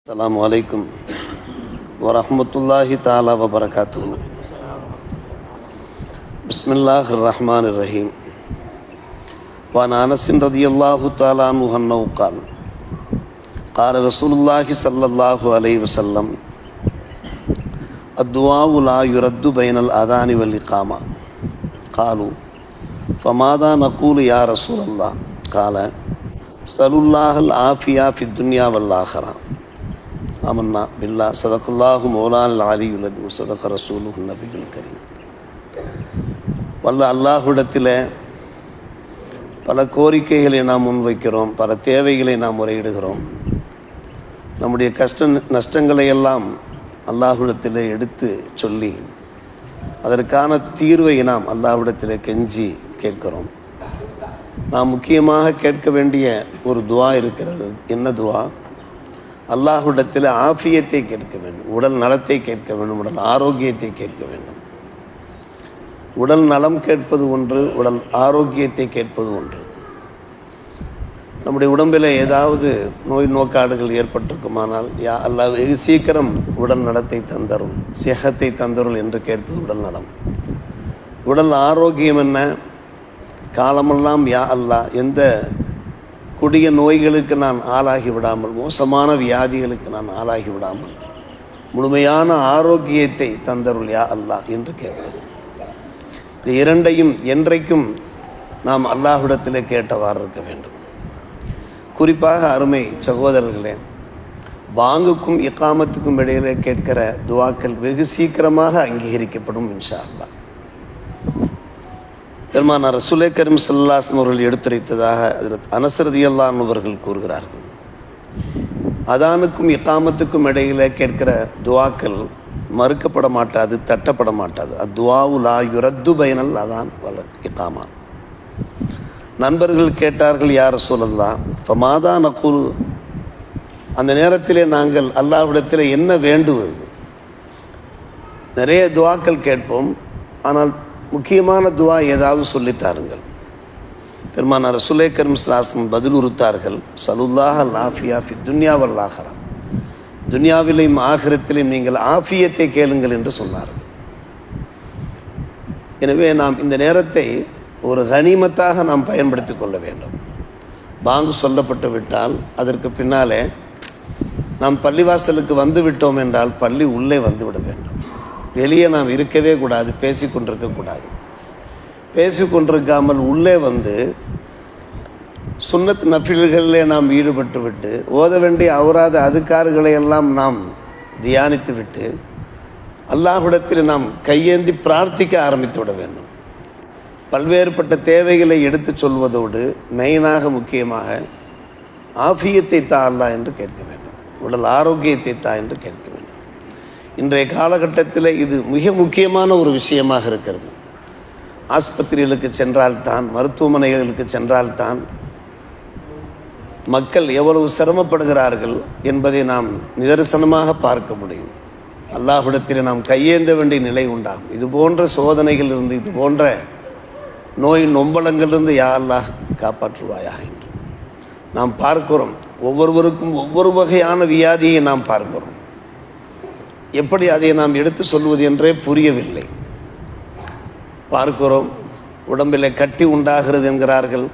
السلام عليكم ورحمة الله تعالى وبركاته. بسم الله الرحمن الرحيم. وعن أنس رضي الله تعالى عنه أنه قال قال رسول الله صلى الله عليه وسلم الدعاء لا يرد بين الأذان والإقامة. قالوا فماذا نقول يا رسول الله؟ قال سأل الله العافية في الدنيا والآخرة. ஆமன்னா பில்லா சதகல்லாஹு மௌலான அலியுல் அலீம் சதக ரசூலுஹு நபியுல் கரீம். வல்ல அல்லாஹ்விடத்தில் பல கோரிக்கைகளை நாம் முன்வைக்கிறோம், பல தேவைகளை நாம் முறையிடுகிறோம். நம்முடைய நஷ்டங்களை எல்லாம் அல்லாஹ்விடத்தில் எடுத்து சொல்லி அதற்கான தீர்வை நாம் அல்லாஹ்விடத்தில் கெஞ்சி கேட்கிறோம். நாம் முக்கியமாக கேட்க வேண்டிய ஒரு துவா இருக்கிறது. என்ன துவா? அல்லாஹ்விடத்தில் ஆஃபியத்தை கேட்க வேண்டும், உடல் நலத்தை கேட்க வேண்டும், உடல் ஆரோக்கியத்தை கேட்க வேண்டும். உடல் நலம் கேட்பது ஒன்று, உடல் ஆரோக்கியத்தை கேட்பது ஒன்று. நம்முடைய உடம்பில் ஏதாவது நோய் நோக்காடுகள் ஏற்பட்டிருக்குமானால் யா அல்லாஹ் வெகு சீக்கிரம் உடல் நலத்தை தந்தரும், சிஹத்தை தந்தருள் என்று கேட்பது உடல் நலம். உடல் ஆரோக்கியம் என்ன? காலமெல்லாம் யா அல்லாஹ் எந்த கொடிய நோய்களுக்கு நான் ஆளாகி விடாமல், மோசமான வியாதிகளுக்கு நான் ஆளாகி விடாமல் முழுமையான ஆரோக்கியத்தை தந்தருள் யா அல்லாஹ் என்று கேட்பது. இந்த இரண்டையும் என்றைக்கும் நாம் அல்லாஹ்விடத்தில் கேட்டவாறு இருக்க வேண்டும். குறிப்பாக அருமை சகோதரர்களே, பாங்குக்கும் இக்காமத்துக்கும் இடையிலே கேட்கிற துவாக்கள் வெகு சீக்கிரமாக அங்கீகரிக்கப்படும் இன்ஷா அல்லாஹ். பெருமானார் ரசூலே கரீம் ஸல்லல்லாஹு அலைஹி வஸல்லம் அவர்கள் எடுத்துரைத்ததாக ஹஜ்ரத் அனஸ் ரலியல்லாஹு அன்ஹு அவர்கள் கூறுகிறார்கள். அதானுக்கும் இகாமத்துக்கும் இடையில கேட்கிற துவாக்கள் மறுக்கப்பட மாட்டாது, தட்டப்பட மாட்டாது. அத்துவாவு லா யுரத்து பைனல் அதான் வல இகாமா. நண்பர்கள் கேட்டார்கள், யா ரசூலல்லாஹ் ஃபமாதா நகுல், அந்த நேரத்திலே நாங்கள் அல்லாஹ்விடத்தில் என்ன வேண்டுவது? நிறைய துவாக்கள் கேட்போம், ஆனால் முக்கியமான துவா ஏதாவது சொல்லித்தாருங்கள். பெருமானார் ரசூலே கரீம் ஸல்லல்லாஹு அலைஹி வஸல்லம் பதில் உறுத்தார்கள், சலுல்லாஹ் அல் ஆஃபியா ஃபி துன்யா வல் ஆஹிரா, துன்யாவிலேயும் ஆகிரத்திலையும் நீங்கள் ஆஃபியத்தை கேளுங்கள் என்று சொன்னார்கள். எனவே நாம் இந்த நேரத்தை ஒரு கனிமத்தாக நாம் பயன்படுத்தி கொள்ள வேண்டும். பாங்கு சொல்லப்பட்டு விட்டால் அதற்கு பின்னாலே நாம் பள்ளிவாசலுக்கு வந்து விட்டோம் என்றால் பள்ளி உள்ளே வந்து விட வேண்டும். வெளியே நாம் இருக்கவே கூடாது, பேசிக்கொண்டிருக்கக்கூடாது. பேசிக்கொண்டிருக்காமல் உள்ளே வந்து சுன்னத் நஃபில்களிலே நாம் ஈடுபட்டு விட்டு ஓத வேண்டிய அவராத அதுக்காறுகளை எல்லாம் நாம் தியானித்து விட்டு அல்லாஹ்விடத்தில் நாம் கையேந்தி பிரார்த்திக்க ஆரம்பித்து விட வேண்டும். பல்வேறுபட்ட தேவைகளை எடுத்து சொல்வதோடு மெயினாக முக்கியமாக ஆஃபியத்தை தா அல்லாஹ் என்று கேட்க வேண்டும், உடல் ஆரோக்கியத்தை தா என்று கேட்க வேண்டும். இன்றைய காலகட்டத்தில் இது மிக முக்கியமான ஒரு விஷயமாக இருக்கிறது. ஆஸ்பத்திரிகளுக்கு சென்றால்தான், மருத்துவமனைகளுக்கு சென்றால்தான் மக்கள் எவ்வளவு சிரமப்படுகிறார்கள் என்பதை நாம் நிதர்சனமாக பார்க்க முடியும். அல்லாஹ்விடத்தில் நாம் கையேந்த வேண்டிய நிலை உண்டாகும். இது போன்ற சோதனைகள் இருந்து, இது போன்ற நோய் நொம்பலங்களிலிருந்து யா அல்லாஹ் காப்பாற்றுவாயாக என்று நாம் பார்க்கிறோம். ஒவ்வொருவருக்கும் ஒவ்வொரு வகையான வியாதியை நாம் பார்க்கிறோம். எப்படி அதை நாம் எடுத்து சொல்வது என்றே புரியவில்லை. பார்க்கிறோம், உடம்பில் கட்டி உண்டாகிறது என்கிறார்கள்.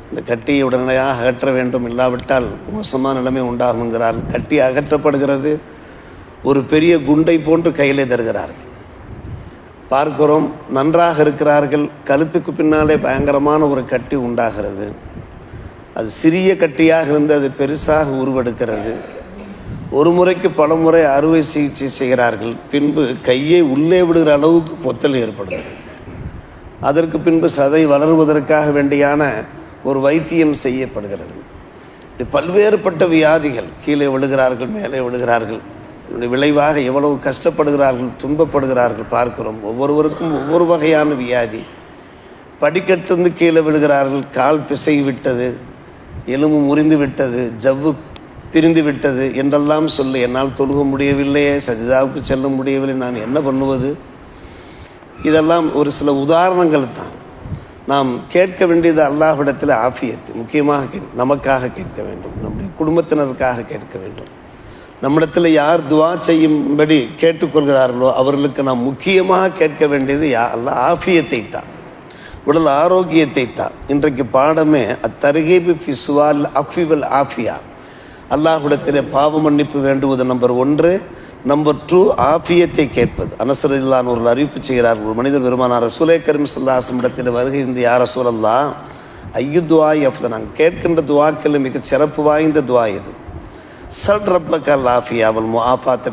இந்த கட்டியை உடனடியாக அகற்ற வேண்டும், இல்லாவிட்டால் மோசமான நிலைமை உண்டாகும் என்கிறார்கள். கட்டி அகற்றப்படுகிறது, ஒரு பெரிய குண்டை போன்று கையிலே தருகிறார்கள். பார்க்கிறோம், நன்றாக இருக்கிறார்கள், கழுத்துக்கு பின்னாலே பயங்கரமான ஒரு கட்டி உண்டாகிறது. அது சிறிய கட்டியாக இருந்து அது பெருசாக உருவெடுக்கிறது. ஒரு முறைக்கு பல முறை அறுவை சிகிச்சை செய்கிறார்கள். பின்பு கையை உள்ளே விடுகிற அளவுக்கு பொத்தல் ஏற்படுகிறது. அதற்கு பின்பு சதை வளருவதற்காக வேண்டியான ஒரு வைத்தியம் செய்யப்படுகிறது. பல்வேறுபட்ட வியாதிகள், கீழே விழுகிறார்கள், மேலே விழுகிறார்கள். இதனுடைய விளைவாக எவ்வளவு கஷ்டப்படுகிறார்கள், துன்பப்படுகிறார்கள் பார்க்கிறோம். ஒவ்வொருவருக்கும் ஒவ்வொரு வகையான வியாதி. படிக்கட்டிலிருந்து கீழே விழுகிறார்கள், கால் பிசைகி விட்டது, எலும்பு முறிந்து விட்டது, ஜவ்வு பிரிந்து விட்டது என்றெல்லாம் சொல்லி, என்னால் தொழுக முடியவில்லையே, சஜிதாவுக்கு செல்ல முடியவில்லை, நான் என்ன பண்ணுவது? இதெல்லாம் ஒரு சில உதாரணங்கள் தான். நாம் கேட்க வேண்டியது அல்லாஹ்விடத்தில் ஆஃபியத்து, முக்கியமாக நமக்காக கேட்க வேண்டும், நம்முடைய குடும்பத்தினருக்காக கேட்க வேண்டும். நம்மிடத்தில் யார் துவா செய்யும்படி கேட்டுக்கொள்கிறார்களோ அவர்களுக்கு நாம் முக்கியமாக கேட்க வேண்டியது அல்லாஹ் ஆஃபியத்தை தான், உடல் ஆரோக்கியத்தை தான். இன்றைக்கு பாடமே அத்தருகீபு ஃபி சுவால் அஃபிவல் ஆஃபியா. அல்லாஹ்விடத்தில் பாவ மன்னிப்பு வேண்டுவது நம்பர் 1. நம்பர் 2 ஆஃபியத்தை கேட்பது. அனசரதில்லான் ஒரு அறிவிப்பு செய்கிறார்கள். ஒரு மனிதர் பெருமானார் ரசூலே கரீம் ஸல்லல்லாஹு அலைஹி வஸல்லம் இடத்தில் வருகை இந்த யா ரசூலல்லாஹ் ஐயு துஆஇ அஃதல், நாங்கள் கேட்கின்ற துவாக்கள் மிக சிறப்பு வாய்ந்த துவா இது. சல் ரப்பக்கல் ஆஃபியா வல் முஆஃபாத்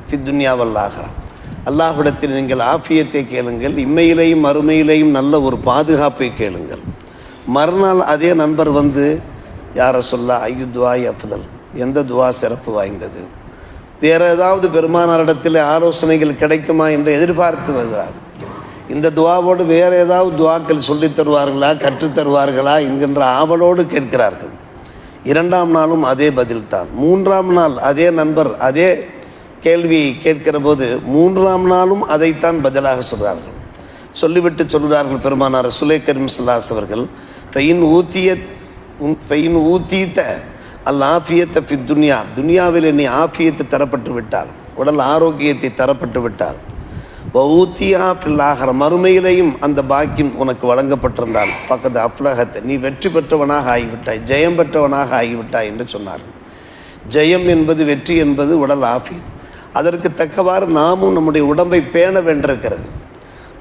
ஃபி துன்யா வல் ஆஹிரா. அல்லாஹ்விடத்தில் நீங்கள் ஆஃபியத்தை கேளுங்கள், இம்மையிலேயும் மறுமையிலேயும் நல்ல ஒரு பாதுகாப்பை கேளுங்கள். மறுநாள் அதே நண்பர் வந்து யா ரசூலல்லாஹ் ஐயு துஆஇ அஃதல், எந்த துவா சிறப்பு வாய்ந்தது, வேறு ஏதாவது பெருமானாரிடத்தில் ஆலோசனைகள் கிடைக்குமா என்று எதிர்பார்த்து வருகிறார். இந்த துவாவோடு வேறு ஏதாவது துவாக்கள் சொல்லித் தருவார்களா, கற்றுத்தருவார்களா என்கின்ற ஆவலோடு கேட்கிறார்கள். 2ஆம் நாளும் அதே பதில்தான். 3ஆம் நாள் அதே நண்பர் அதே கேள்வியை கேட்கிற போது 3ஆம் நாளும் அதைத்தான் பதிலாக சொல்கிறார்கள். சொல்லிவிட்டு சொல்கிறார்கள் பெருமானார் ரசூலே கரீம் ஸல்லல்லாஹு அலைஹி அவர்கள், ஃபைன் ஊத்தீத்த அல் ஆஃபியத்தை ஃபி துன்யா, துன்யாவில் நீ ஆஃபியத்தை தரப்பட்டு விட்டால், உடல் ஆரோக்கியத்தை தரப்பட்டு விட்டால், ஊத்தியா ஃபில் ஆஹிரா, மறுமையிலையும் அந்த பாக்கியம் உனக்கு வழங்கப்பட்டிருந்தால், ஃபக்கத் அஃப்லஹத், நீ வெற்றி பெற்றவனாக ஆகிவிட்டாய், ஜெயம் பெற்றவனாக ஆகிவிட்டாய் என்று சொன்னார்கள். ஜெயம் என்பது, வெற்றி என்பது உடல் ஆஃபியத். அதற்கு தக்கவாறு நாமும் நம்முடைய உடம்பை பேண வேண்டியிருக்கிறது.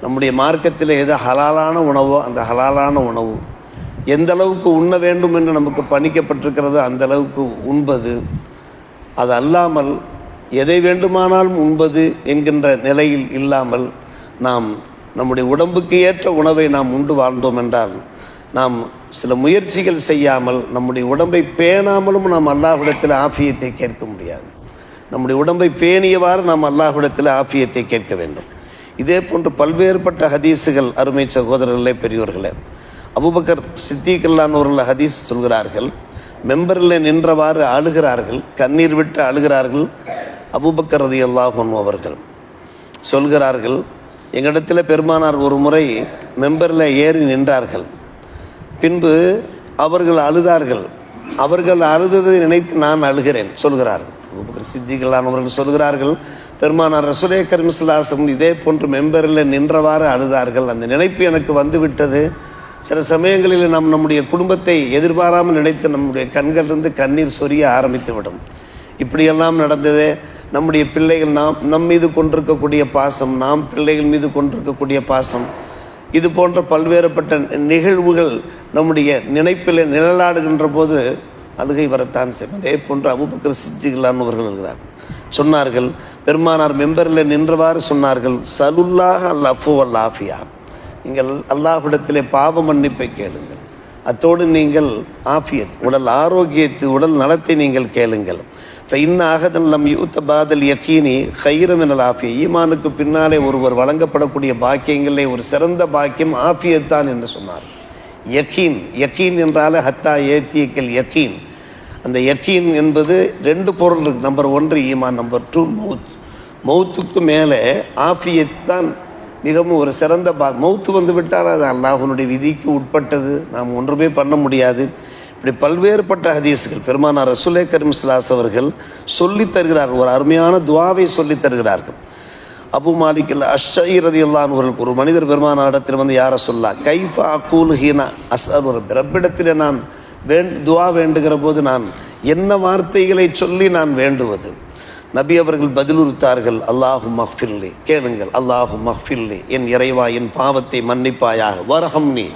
நம்முடைய மார்க்கத்தில் எது ஹலாலான உணவோ அந்த ஹலாலான உணவு, எந்த அளவுக்கு உண்ண வேண்டும் என்று நமக்கு பணிக்கப்பட்டிருக்கிறதோ அந்த அளவுக்கு உண்பது, அது அல்லாமல் எதை வேண்டுமானாலும் உண்பது என்கின்ற நிலையில் இல்லாமல் நாம் நம்முடைய உடம்புக்கு ஏற்ற உணவை நாம் உண்டு வாழ்ந்தோம் என்றால், நாம் சில முயற்சிகள் செய்யாமல் நம்முடைய உடம்பை பேணாமலும் நாம் அல்லாஹ்விடத்தில் ஆஃபியத்தை கேட்க முடியாது. நம்முடைய உடம்பை பேணியவாறு நாம் அல்லாஹ்விடத்தில் ஆஃபியத்தை கேட்க வேண்டும். இதே போன்று பல்வேறுபட்ட ஹதீஸுகள் அருமை சகோதரர்களே, பெரியோர்களே, அபூபக்கர் சித்திக் அவர்கள் ஹதீஸ் சொல்கிறார்கள். மெம்பரில் நின்றவாறு அழுகிறார்கள், கண்ணீர் விட்டு அழுகிறார்கள். அபூபக்கர் ரலியல்லாஹு அன்ஹு அவர்கள் சொல்கிறார்கள், எங்களிடத்தில் பெருமானார் ஒரு முறை மெம்பரில் ஏறி நின்றார்கள், பின்பு அவர்கள் அழுதார்கள், அவர்கள் அழுததை நினைத்து நான் அழுகிறேன் சொல்கிறார்கள். அபூபக்கர் சித்திக் அவர்கள் சொல்கிறார்கள், பெருமானார் ரசூலே கரீம் ஸல்லல்லாஹு அலைஹி வஸல்லம் இதே போன்று மெம்பரில் நின்றவாறு அழுதார்கள். அந்த நினைப்பு எனக்கு வந்துவிட்டது. சில சமயங்களில் நாம் நம்முடைய குடும்பத்தை எதிர்பாராமல் நினைத்து நம்முடைய கண்களிலிருந்து கண்ணீர் சொரிய ஆரம்பித்துவிடும். இப்படியெல்லாம் நடந்தது. நம்முடைய பிள்ளைகள் நம் மீது கொண்டிருக்கக்கூடிய பாசம், நாம் பிள்ளைகள் மீது கொண்டிருக்கக்கூடிய பாசம், இது போன்ற பல்வேறுபட்ட நிகழ்வுகள் நம்முடைய நினைப்பில் நிழலாடுகின்ற போது அழுகை வரத்தான் செய்யும். அதே போன்று அபூபக்கர் சித்திக் அவர்கள் இருக்கிறார்கள். சொன்னார்கள், பெருமானார் மெம்பரில் நின்றவாறு சொன்னார்கள், சலுல்லாஹ் அல் அஃபு வல் ஆஃபியா, நீங்கள் அல்லாஹ்விடத்திலே பாவ மன்னிப்பை கேளுங்கள், அத்தோடு நீங்கள் ஆஃபியத், உடல் ஆரோக்கியத்தை, உடல் நலத்தை நீங்கள் கேளுங்கள். ஃபைன் அஹதன் லம் யூத்த பாதல் யகீனி கைர மினல் ஆஃபியா, ஈமானுக்கு பின்னாலே ஒருவர் வழங்கப்படக்கூடிய பாக்கியங்களே ஒரு சிறந்த பாக்கியம் ஆஃபியத்தான் என்று சொன்னார். யகீன், யகீன் என்றால் ஹத்தா ஏத்தியக்கல் யகீன். அந்த யகீன் என்பது 2 பொருள் இருக்குது. நம்பர் 1 ஈமான், நம்பர் 2 மௌத். மௌத்துக்கு மேலே ஆஃபியத் தான் மிகவும் ஒரு சிறந்த மௌத்து வந்து விட்டால் அது அல்லாஹ்வுடைய விதிக்கு உட்பட்டது, நாம் ஒன்றுமே பண்ண முடியாது. இப்படி பல்வேறுபட்ட ஹதீஸ்கள் பெருமானார் ரசூலே கரீம் ஸல்லல்லாஹு அலைஹி அவர்கள் சொல்லித் தருகிறார்கள். ஒரு அருமையான துஆவை சொல்லித் தருகிறார்கள். அபு மாலிக் அல் அஷ்ஷரி ரலியல்லாஹு அன்ஹு அவர்களுக்கு ஒரு மனிதர் பெருமானாரிடத்தில் வந்து, யா ரசூலல்லாஹ் கைஃப அகூலு ஹீனா அஸ்அலு ரப்பி, ரப்பிடத்தில் நான் துஆ வேண்டுகிற போது நான் என்ன வார்த்தைகளை சொல்லி நான் வேண்டுவது? நபி அவர்கள் பதிலுறுத்தார்கள், அல்லாஹும் மஃபிர்லி, கேளுங்கள், அல்லாஹும் மஃபிர்லி, என் இறைவா என் பாவத்தை மன்னிப்பாயாக, வரஹம்னி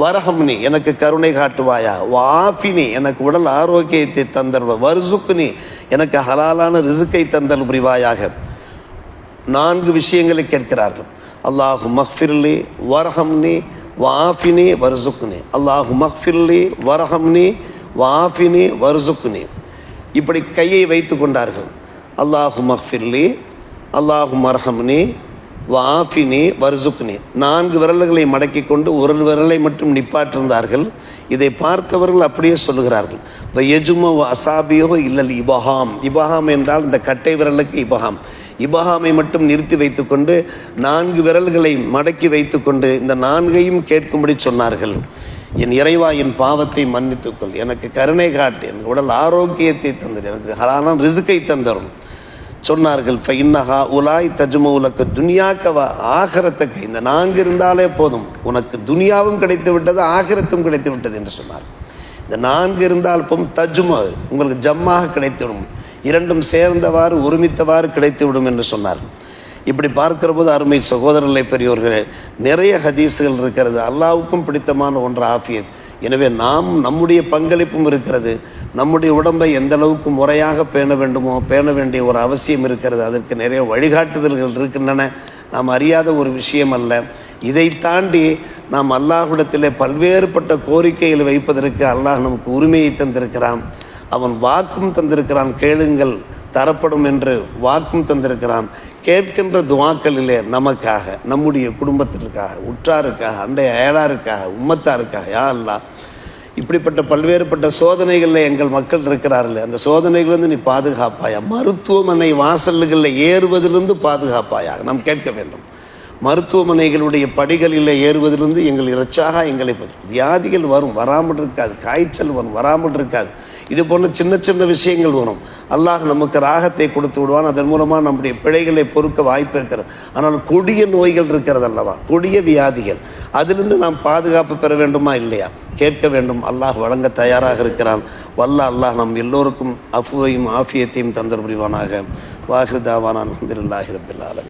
வரஹம்னி, எனக்கு கருணை காட்டுவாயா, வாஃபினி, எனக்கு உடல் ஆரோக்கியத்தை தந்தல், வர்சுக்னி, எனக்கு ஹலாலான ரிசுக்கை தந்தல் புரிவாயாக. 4 விஷயங்களை கேட்கிறார்கள். அல்லாஹு மஃபிர்லி வரஹம்னி வாஃபினி வர்சுக்னி, அல்லாஹு மஃபிர்லி வரஹம்னி வாஃபினி வர்சுக்னி. இப்படி கையை வைத்து கொண்டார்கள். அல்லாஹு மஃபிர்லி, அல்லாஹு மர்ஹம்னி, வாஃபினி, வர்சுக்னி. 4 விரல்களை மடக்கி கொண்டு ஒரு விரலை மட்டும் நிப்பாட்டிருந்தார்கள். இதை பார்த்தவர்கள் அப்படியே சொல்லுகிறார்கள், வயஜும அசாபியோ இல்லல் இபஹாம். இபஹாம் என்றால் இந்த கட்டை விரலுக்கு இபஹாம். இபஹாமை மட்டும் நிறுத்தி வைத்துக்கொண்டு 4 விரல்களை மடக்கி வைத்துக்கொண்டு இந்த 4ஐயும் கேட்கும்படி சொன்னார்கள். என் இறைவா என் பாவத்தை மன்னித்துக்கொள், எனக்கு கருணை காட்டு, என் உடல் ஆரோக்கியத்தை தந்துடு, எனக்கு ஹலாலான ரிசுக்கை தந்தரும் சொன்னார்கள். ஃபைன்னஹா உலாய் தஜ்மவுலக்கு துனியாக்கவா ஆகிரத்துக்கு, இந்த 4 இருந்தாலே போதும், உனக்கு துனியாவும் கிடைத்து விட்டது ஆகிரத்தும் கிடைத்து விட்டது என்று சொன்னார். இந்த 4 இருந்தால் போதும், தஜ்மா உங்களுக்கு ஜம்மாக கிடைத்துவிடும், இரண்டும் சேர்ந்தவாறு ஒருமித்தவாறு கிடைத்துவிடும் என்று சொன்னார். இப்படி பார்க்கிற போது அருமை சகோதரர்களை பெரியோர்களே, நிறைய ஹதீஸுகள் இருக்கிறது. அல்லாஹ்வுக்கும் பிடித்தமான ஒன்று ஆஃபியத். எனவே நாம் நம்முடைய பங்களிப்பும் இருக்கிறது. நம்முடைய உடம்பை எந்த அளவுக்கு முறையாக பேண வேண்டுமோ பேண வேண்டிய ஒரு அவசியம் இருக்கிறது. அதற்கு நிறைய வழிகாட்டுதல்கள் இருக்கின்றன. நாம் அறியாத ஒரு விஷயம் அல்ல. இதை தாண்டி நாம் அல்லாஹ்விடத்திலே பல்வேறுபட்ட கோரிக்கைகளை வைப்பதற்கு அல்லாஹ் நமக்கு உரிமையை தந்திருக்கிறான். அவன் வாக்கும் தந்திருக்கிறான், கேளுங்கள் தரப்படும் என்று வாக்கும் தந்திருக்கிறான். கேட்கின்ற துவாக்களிலே நமக்காக, நம்முடைய குடும்பத்திற்காக, உற்றாருக்காக, அண்டை அயலாருக்காக, உம்மத்தாருக்காக, யா அல்லாஹ் இப்படிப்பட்ட பல்வேறுபட்ட சோதனைகளில் எங்கள் மக்கள் இருக்கிறார்கள், அந்த சோதனைகளிலிருந்து நீ பாதுகாப்பாயா, மருத்துவமனை வாசல்களில் ஏறுவதிலிருந்து பாதுகாப்பாயா நாம் கேட்க வேண்டும். மருத்துவமனைகளுடைய படிகளில் ஏறுவதிலிருந்து எங்கள் இறைச்சாக எங்களை வியாதிகள் வரும், வராமல் இருக்காது, காய்ச்சல் வரும், வராமல் இருக்காது. இது போன்ற சின்ன சின்ன விஷயங்கள் வரும். அல்லாஹ் நமக்கு ராகத்தை கொடுத்து விடுவான். அதன் மூலமாக நம்முடைய பிழைகளை பொறுக்க வாய்ப்பு இருக்கிறது. ஆனால் கொடிய நோய்கள் இருக்கிறது அல்லவா, கொடிய வியாதிகள், அதிலிருந்து நாம் பாதுகாப்பு பெற வேண்டுமா இல்லையா? கேட்க வேண்டும். அல்லாஹ் வழங்க தயாராக இருக்கிறான். வல்ல அல்லாஹ் நம் எல்லோருக்கும் அஃபுவையும் ஆஃபியத்தையும் தந்தர் புரிவானாக. வாஹிர் தாவானா அல்ஹம்துலில்லாஹி ரப்பில் ஆலமீன்.